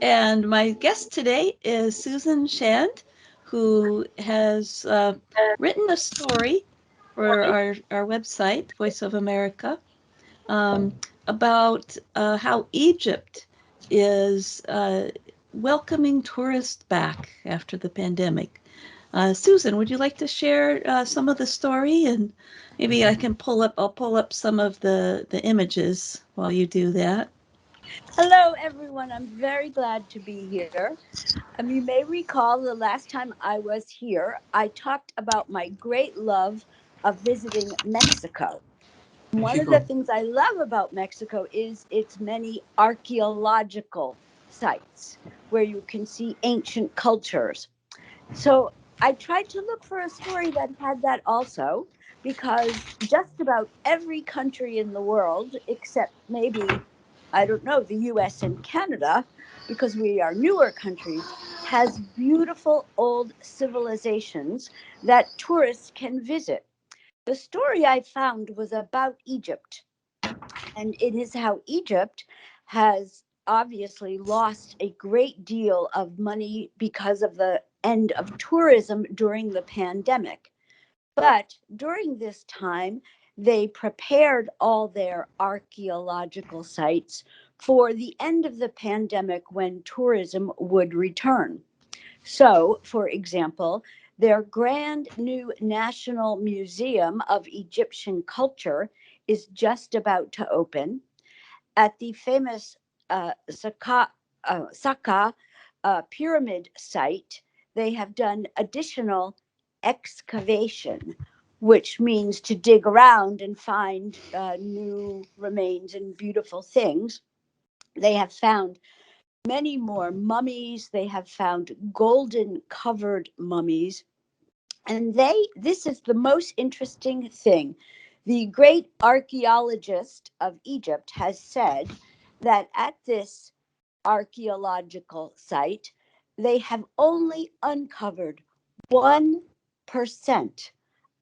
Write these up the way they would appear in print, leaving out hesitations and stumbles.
And my guest today is Susan Shand, who has written a story for our website, Voice of America, um, about how Egypt is welcoming tourists back after the pandemic. Susan, would you like to share some of the story? And maybe I'll pull up some of the images while you do that. Hello, everyone. I'm very glad to be here. You may recall the last time I was here, I talked about my great love of visiting Mexico. One of the Mexico. things I love about Mexico is its many archaeological sites where you can see ancient cultures. So I tried to look for a story that had that also, because just about every country in the world, except maybe, I don't know, the US and Canada, because we are newer countries, has beautiful old civilizations that tourists can visit. The story I found was about Egypt, and it is how Egypt has obviously lost a great deal of money because of the end of tourism during the pandemic. But during this time, they prepared all their archaeological sites for the end of the pandemic when tourism would return. So, for example, their grand new National Museum of Egyptian Culture is just about to open. At the famous Saka pyramid site, they have done additional excavation, which means to dig around and find new remains and beautiful things. They have found many more mummies. They have found golden covered mummies. And this is the most interesting thing. The great archaeologist of Egypt has said that at this archaeological site, they have only uncovered 1%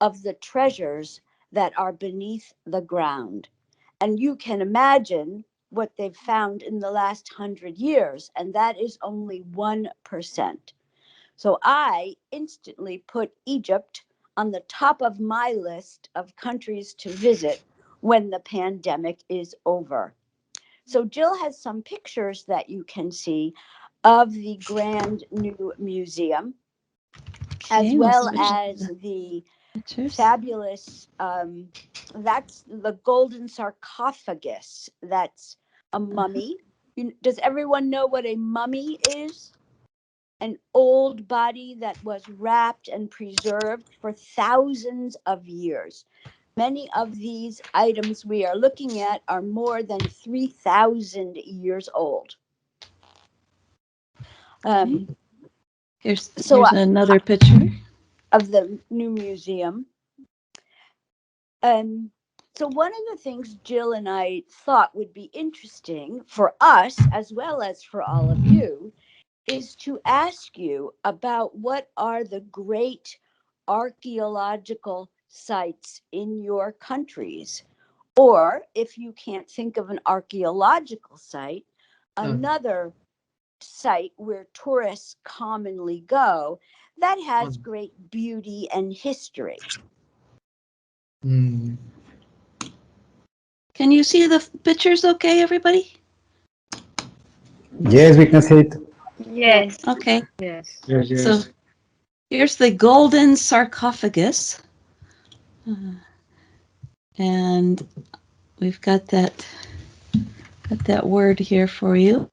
of the treasures that are beneath the ground. And you can imagine what they've found in the last 100 years, and that is only 1%. So I instantly put Egypt on the top of my list of countries to visit when the pandemic is over. So Jill has some pictures that you can see of the grand new museum, as Okay, we'll well switch to as the the pictures. fabulous, that's the golden sarcophagus. That's a Uh-huh. mummy. Does everyone know what a mummy is? An old body that was wrapped and preserved for thousands of years. Many of these items we are looking at are more than 3,000 years old. Okay. Um, so, Here's another picture. of the new museum. Um, so, one of the things Jill and I thought would be interesting for us, as well as for all of you, is to ask you about what are the great archaeological sites in your countries. Or if you can't think of an archaeological site, Uh, another site where tourists commonly go that has on. great beauty and history. Mm. Can you see the pictures okay, everybody? Yes, we can see it. Yes, Okay. yes. Yes, So yes. here's the golden sarcophagus. And we've got that word here for you.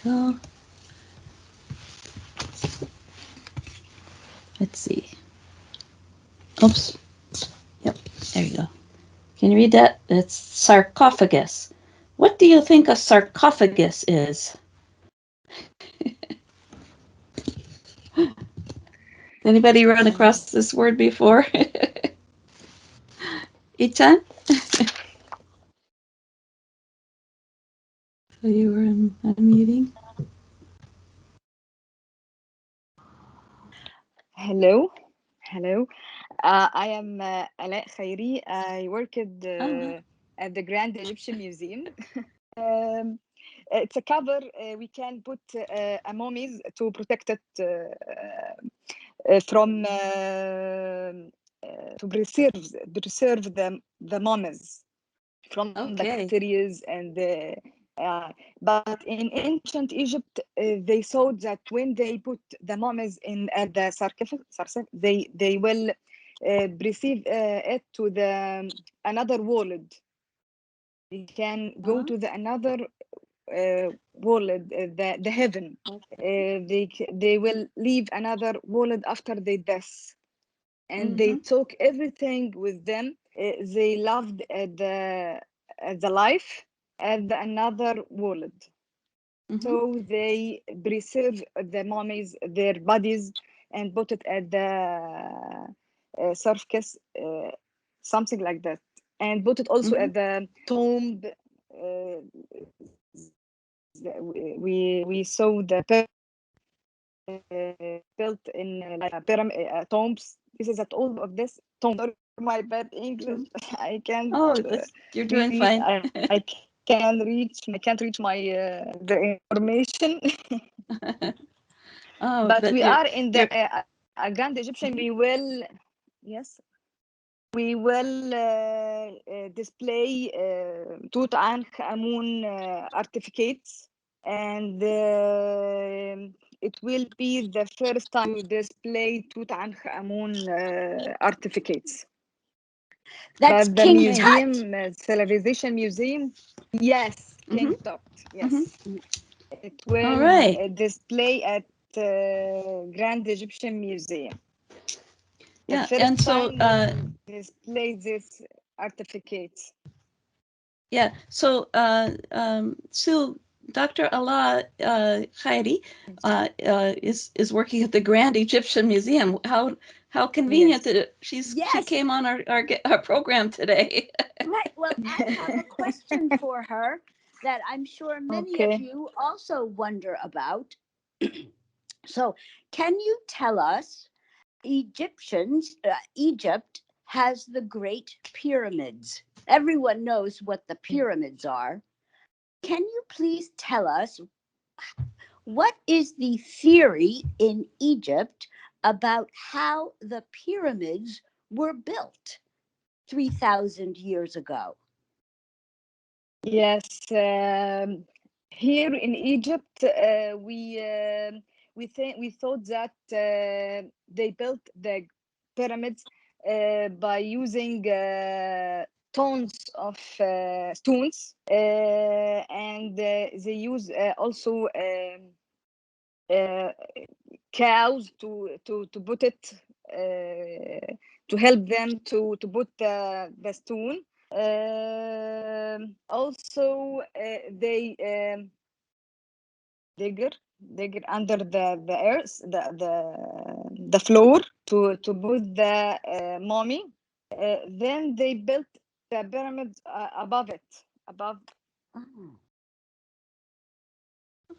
Go. Let's see. Oops. Yep. There you go. Can you read that? It's sarcophagus. What do you think a sarcophagus is? Anybody run across this word before? Ichan? So you were unmuting? Hello, hello. I am Alaa Khairi. I worked Oh, at the Grand Egyptian Museum. Um, it's a cover. We can put a mummies to protect it from to preserve the mummies from Okay. bacteria and but in ancient Egypt they thought that when they put the mummies in at the sarcophagus they will receive it to the another world. They can go Uh, to the another world, the heaven. They will leave another world after they death, and they mm-hmm, took everything with them. They loved the life at the another world. mm-hmm, So they preserve the mummies, their bodies, and put it at the surface, something like that, and put it also mm-hmm, at the tomb. Uh, we saw the built in like tombs. This is at all of this tombs. Sorry for my bad English. mm-hmm. I can't Oh, this, you're doing read. fine. I can't reach my the information. Oh, But but we are in the you're, Grand Egyptian. mhm, We will, yes, we will display Tutankhamun artifacts, and it will be the first time to display Tutankhamun artifacts. That's But the King okay. Tut. museum, Civilization Museum, yes, Mm-hmm, King Tut, mm-hmm. yes, it All will right. display at Grand Egyptian Museum. The Yeah. first And so, time we display this artifact. yeah. So, Sue, Dr. Allah Khairi is working at the Grand Egyptian Museum. How convenient Yes. that she Yes, came on our program today. right. Well, I have a question for her that I'm sure many of Okay. you also wonder about. So, can you tell us Egypt has the Great Pyramids. Everyone knows what the pyramids are. Can you please tell us what is the theory in Egypt about how the pyramids were built 3,000 years ago? Yes. Here in Egypt, we thought that they built the pyramids by using tons of stones, and they use also uh, cows to put it to help them to put the stone. Also, they digger digger under the earth, the floor to put the mummy. Then they built the pyramid above it, above. Oh,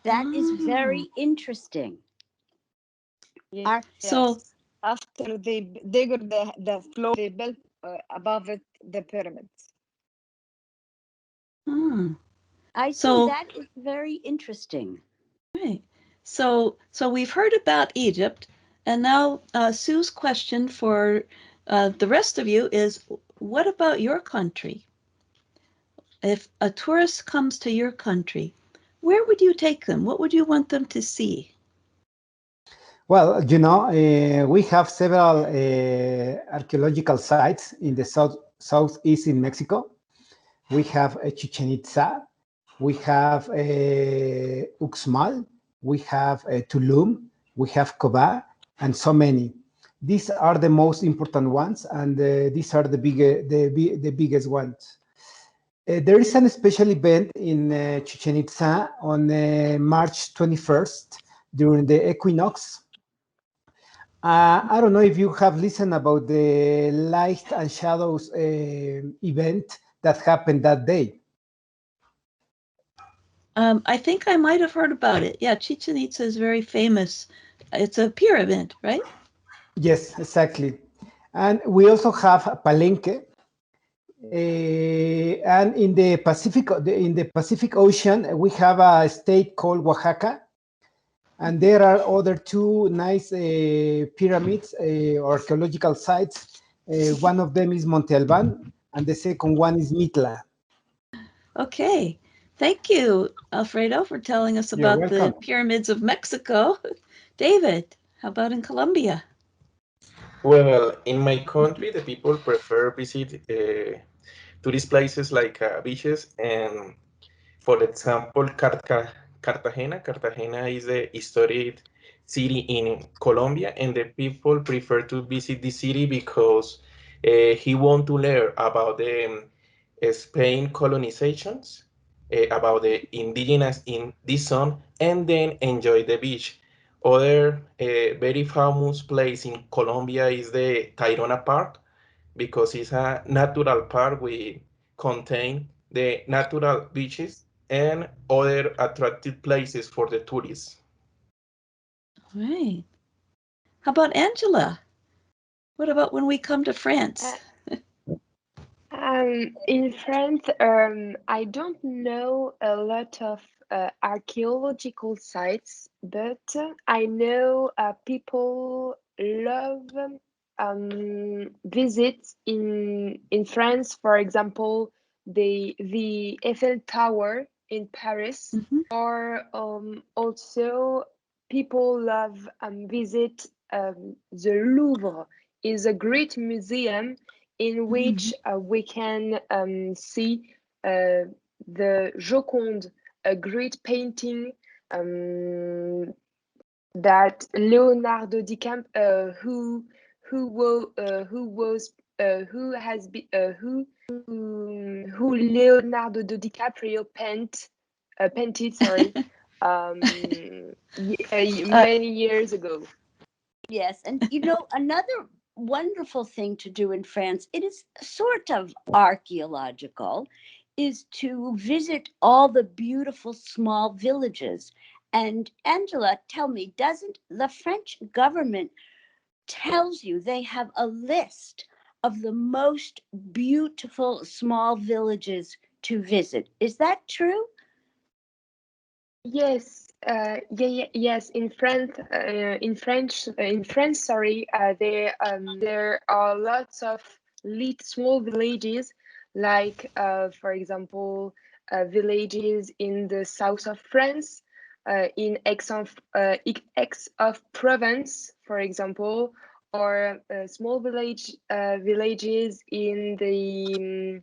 that is Oh. very interesting. Are So, Yes. After they digger the floor, they built above it the pyramids. hmm. I see So, that is very interesting. right. So we've heard about Egypt, and now Sue's question for the rest of you is, what about your country? If a tourist comes to your country, where would you take them? What would you want them to see? Well, we have several archaeological sites in the southeast in Mexico. We have Chichen Itza, we have Uxmal, we have Tulum, we have Koba, and so many. These are the most important ones, and these are the biggest ones. There is an special event in Chichen Itza on March 21st during the equinox. I don't know if you have listened about the light and shadows event that happened that day. I think I might have heard about it. Yeah, Chichen Itza is very famous. It's a pyramid, right? Yes, exactly. And we also have Palenque. And in the Pacific Ocean, we have a state called Oaxaca, and there are other two nice pyramids or archaeological sites. One of them is Monte Albán, and the second one is Mitla. Okay. Thank you, Alfredo, for telling us You're about the welcome. pyramids of Mexico. David, how about in Colombia? Well, in my country, the people prefer visit tourist places like beaches and, for example, Cartagena. Cartagena is a historic city in Colombia, and the people prefer to visit the city because he want to learn about the Spain colonizations, about the indigenous in this zone, and then enjoy the beach. Other very famous place in Colombia is the Tayrona Park because it's a natural park we contain the natural beaches and other attractive places for the tourists. All right. How about Angela? What about when we come to France? Uh, in France, I don't know a lot of archaeological sites, but I know people love visits in France. For example, the Eiffel Tower in Paris, Mm-hmm. or also people love visit the Louvre. Is a great museum in Mm-hmm. which we can see the Joconde, a great painting that Leonardo DiCaprio, who was who has been who Leonardo DiCaprio painted, sorry, uh, many years ago. Yes, and another wonderful thing to do in France, it is sort of archaeological, is to visit all the beautiful small villages. And Angela, tell me, doesn't the French government tells you they have a list of the most beautiful small villages to visit? Is that true? Yes, yes. In France, sorry, there are lots of small villages, like, for example, villages in the south of France, in Aix of Provence, for example, or small villages in the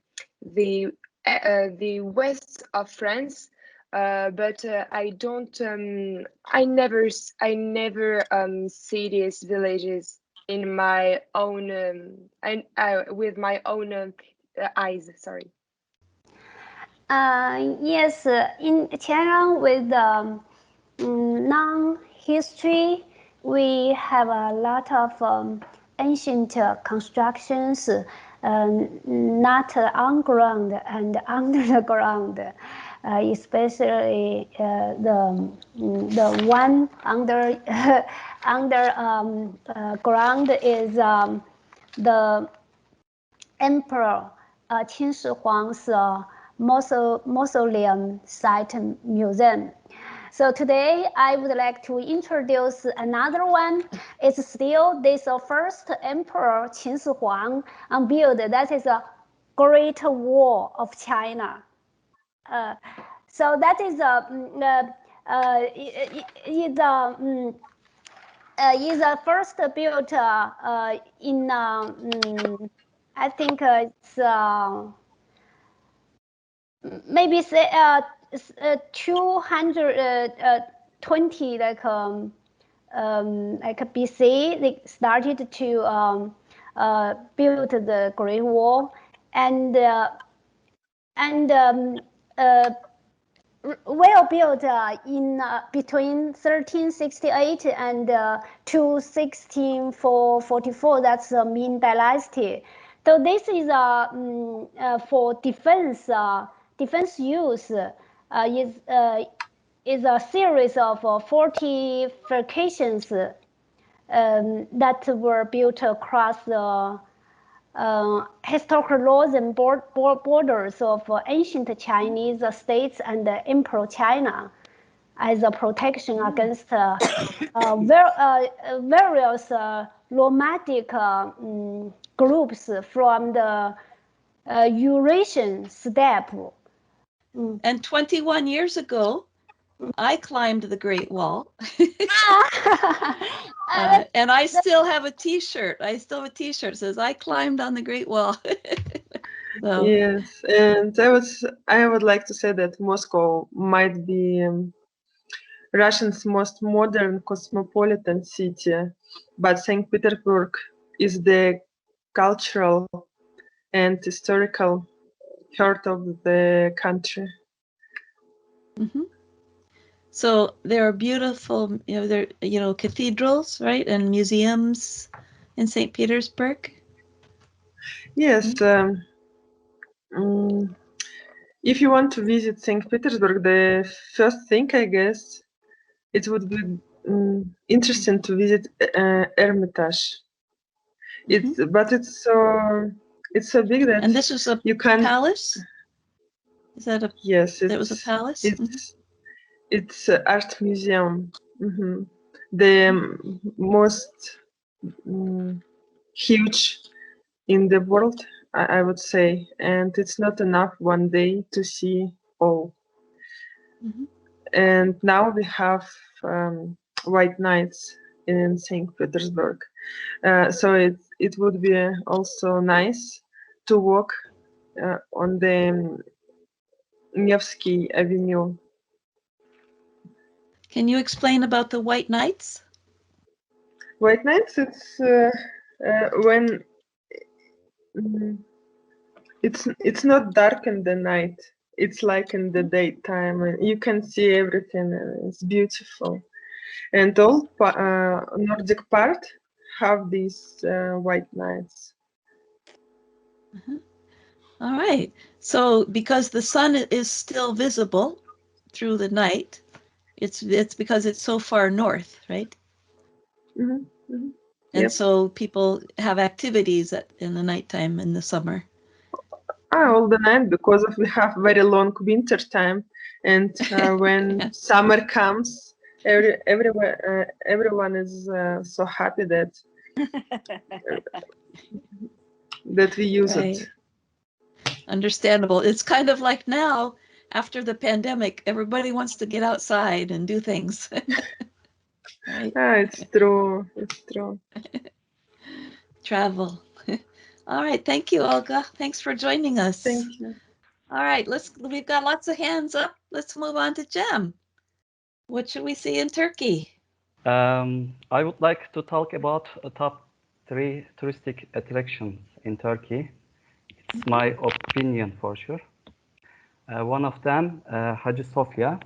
west of France, but I don't. I never see these villages in my own. With my own eyes. Sorry. Yes, in Tianjin with non-history, we have a lot of ancient constructions, not on ground and under the ground. Especially the one under under ground is the Emperor Qin Shi Huang's mausoleum site museum. So today I would like to introduce another one. It's still this first Emperor Qin Shi Huang unveiled. That is a Great Wall of China. So that is is first built in I think it's maybe say 220 like BC. They started to build the Great Wall, and and well built in between 1368 and to 1644. That's the Ming Dynasty. So this is for defense use. Is a series of fortifications that were built across the historical laws and borders of ancient Chinese states and Emperor China as a protection against various nomadic groups from the Eurasian steppe. And 21 years ago, I climbed the Great Wall. And I still have a T-shirt. I still have a T-shirt that says I climbed on the Great Wall. So, Yes, and I would like to say that Moscow might be Russia's most modern cosmopolitan city, but St. Petersburg is the cultural and historical heart of the country. so there are beautiful, cathedrals, right, and museums in St. Petersburg. Yes, if you want to visit St. Petersburg, the first thing, I guess, it would be interesting to visit Hermitage. But it's so big that And this was a you can't. palace. Is that a? Yes, That was a palace. it's art museum. The most huge in the world, I would say, and it's not enough one day to see all. And now we have white nights in St. Petersburg, so it would be also nice to walk on the Nevsky Avenue. Can you explain about the White Knights? White nights, it's when it's not dark in the night. It's like in the daytime, and you can see everything. And it's beautiful, and all Nordic part have these white nights. All right. So because the sun is still visible through the night, it's because it's so far north, right? And Yep. so people have activities in the nighttime in the summer. All the night, because we have very long winter time, and when summer comes, everyone is so happy that we use it. Understandable. It's kind of like now, after the pandemic, everybody wants to get outside and do things. Right? It's true. It's true. Travel. All right. Thank you, Olga. Thanks for joining us. Thank you. All right. We've got lots of hands up. Let's move on to Jem. What should we see in Turkey? I would like to talk about top 3 touristic attractions in Turkey. It's my opinion for sure. One of them, Hagia Sophia.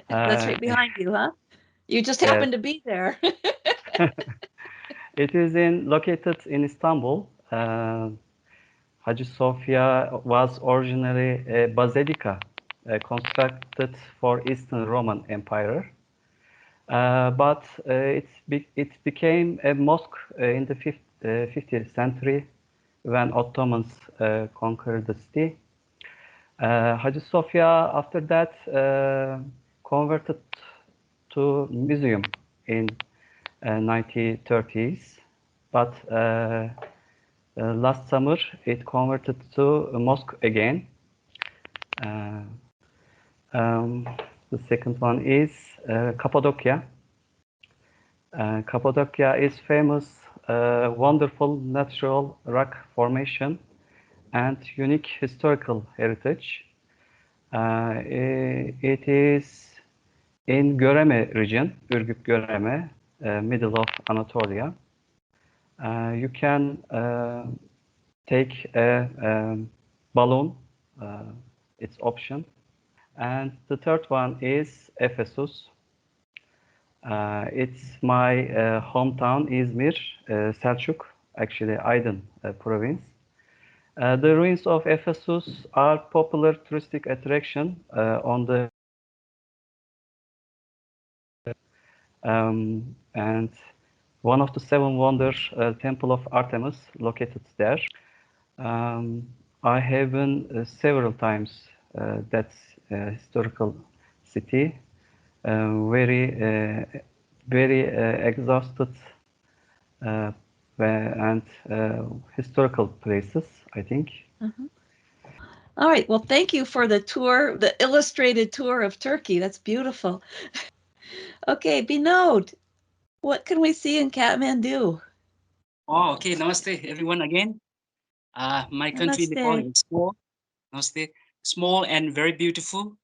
That's right behind you, huh? You just happen to be there. It is located in Istanbul. Hagia Sophia was originally a basilica constructed for Eastern Roman Empire. But it became a mosque in the 50th century when Ottomans conquered the city. Hagia Sophia, after that, converted to museum in 1930s. But last summer, it converted to a mosque again. The second one is Cappadocia. Cappadocia is famous, wonderful natural rock formation and unique historical heritage. It is in Göreme region, Ürgüp Göreme, middle of Anatolia. You can take a balloon, it's option. And the third one is Ephesus. It's my hometown, Izmir, Selçuk, actually Aydın province. The ruins of Ephesus are popular touristic attraction on the and one of the seven wonders, Temple of Artemis, located there. I have been several times that historical city, very exhausted and historical places, I think. All right. Well, thank you for the tour, the illustrated tour of Turkey. That's beautiful. Okay, Binod, what can we see in Kathmandu? Oh, okay. Namaste, everyone again. My country, Nepal, Namaste. is small. Namaste. Small and very beautiful.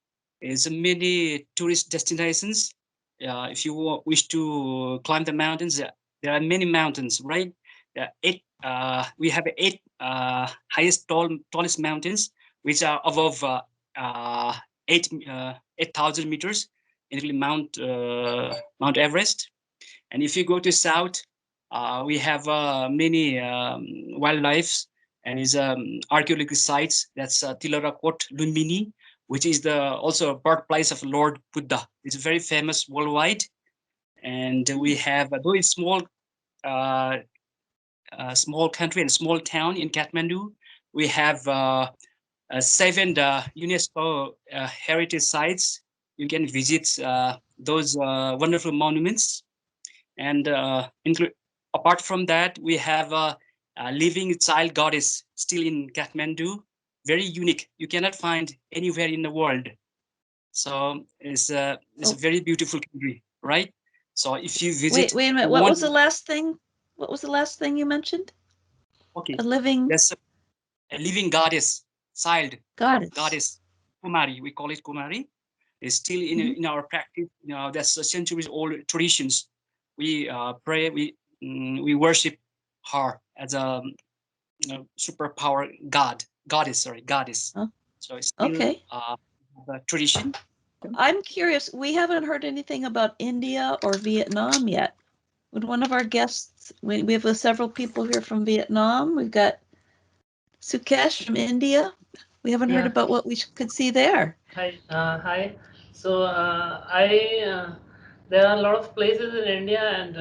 There's many tourist destinations. If you wish to climb the mountains, there are many mountains, right? We have eight tallest mountains, which are above 8,000 meters, including Mount Everest. And if you go to south, we have many wildlife and is archaeological sites. That's Tilarakot Lumbini, which is the also birthplace of Lord Buddha. It's very famous worldwide. And we have, though it's small country and small town in Kathmandu, we have 7 UNESCO heritage sites. You can visit those wonderful monuments. And apart from that, we have a living child goddess still in Kathmandu, very unique. You cannot find anywhere in the world. So it's a very beautiful country, right? So if you visit, Wait a minute. What was the last thing? What was the last thing you mentioned? Okay, a living. That's a living goddess, child goddess. Kumari. We call it Kumari. It's still in our practice. That's centuries old traditions. We pray. We worship her as a superpower goddess. Oh, So it's still okay. a tradition. I'm curious. We haven't heard anything about India or Vietnam yet. Would one of our guests? We have several people here from Vietnam. We've got Sukesh from India. We haven't heard about what we could see there. Hi. So there are a lot of places in India, and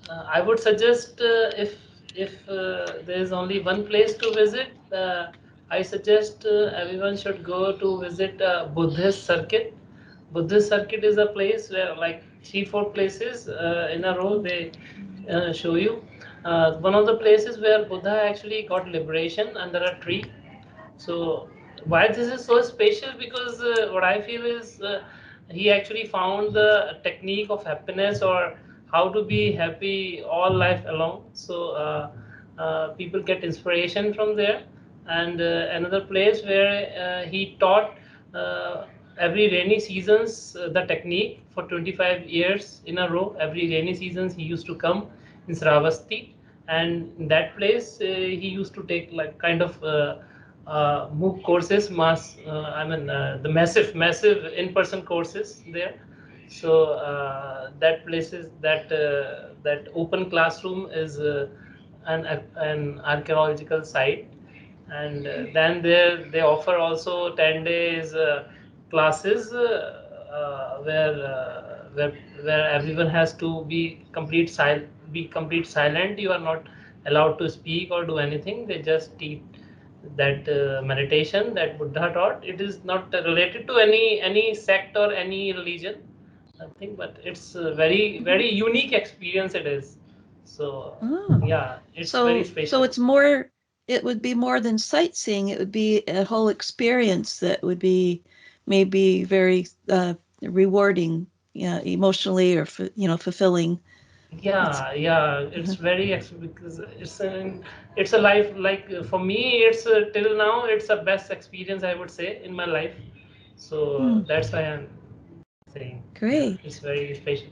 I would suggest if there is only one place to visit, I suggest everyone should go to visit Buddhist Circuit. Buddhist Circuit is a place where like 3-4 places in a row they show you. One of the places where Buddha actually got liberation under a tree. So why this is so special? Because what I feel is he actually found the technique of happiness, or how to be happy all life along. So people get inspiration from there. And another place where he taught every rainy seasons the technique for 25 years in a row. Every rainy seasons he used to come in Sravasti, and in that place he used to take like kind of MOOC courses, the massive in-person courses there. So that places that open classroom is an archaeological site. And then there they offer also 10 days classes where everyone has to be complete silent. You are not allowed to speak or do anything. They just teach that meditation that Buddha taught. It is not related to any sect or any religion, I think, but it's a very unique experience. It is. So yeah, it's very special. So it's more. It would be more than sightseeing. It would be a whole experience that would be maybe very rewarding, emotionally or fulfilling. Yeah, it's very because it's a life like for me it's till now it's the best experience I would say in my life. So that's why I'm saying Great. it's very special.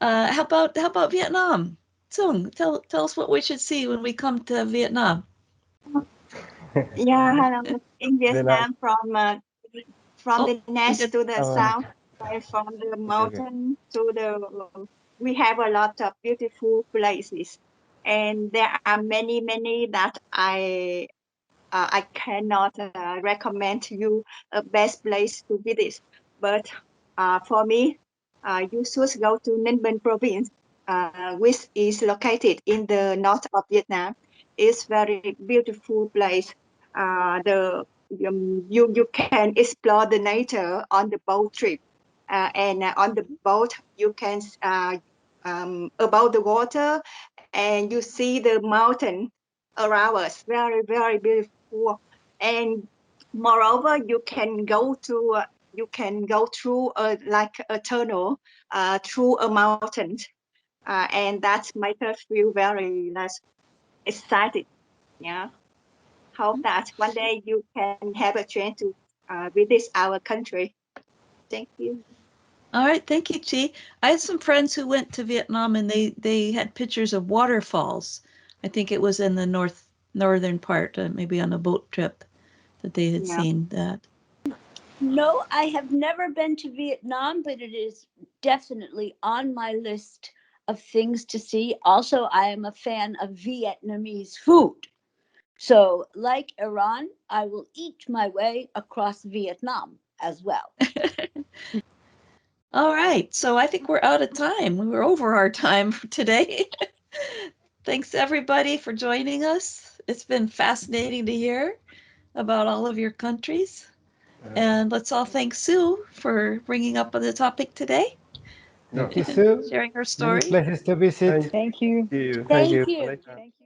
How about Vietnam? Sung, tell us what we should see when we come to Vietnam. Yeah, hello. In Vietnam, from the north to the south, right, from the mountain to we have a lot of beautiful places, and there are many that I cannot recommend to you a best place to visit. But for me, you should go to Ninh Bình province. which is located in the north of Vietnam. It's very beautiful place. You can explore the nature on the boat trip, and on the boat you can above the water, and you see the mountain around us. Very beautiful. And moreover, you can go through like a tunnel through a mountain, and that makes us feel very excited. Yeah, hope that one day you can have a chance to visit our country. Thank you. All right, thank you, Chi. I had some friends who went to Vietnam and they had pictures of waterfalls. I think it was in the northern part, maybe on a boat trip that they had Yeah. seen that. No, I have never been to Vietnam, but it is definitely on my list of things to see. Also, I am a fan of Vietnamese food. So, like Iran, I will eat my way across Vietnam as well. All right, so I think we're out of time. We were over our time for today. Thanks everybody for joining us. It's been fascinating to hear about all of your countries. And let's all thank Sue for bringing up the topic today. Thank you, Sue. Sharing her Many story. places to visit. Thank you. Thank you. Thank you.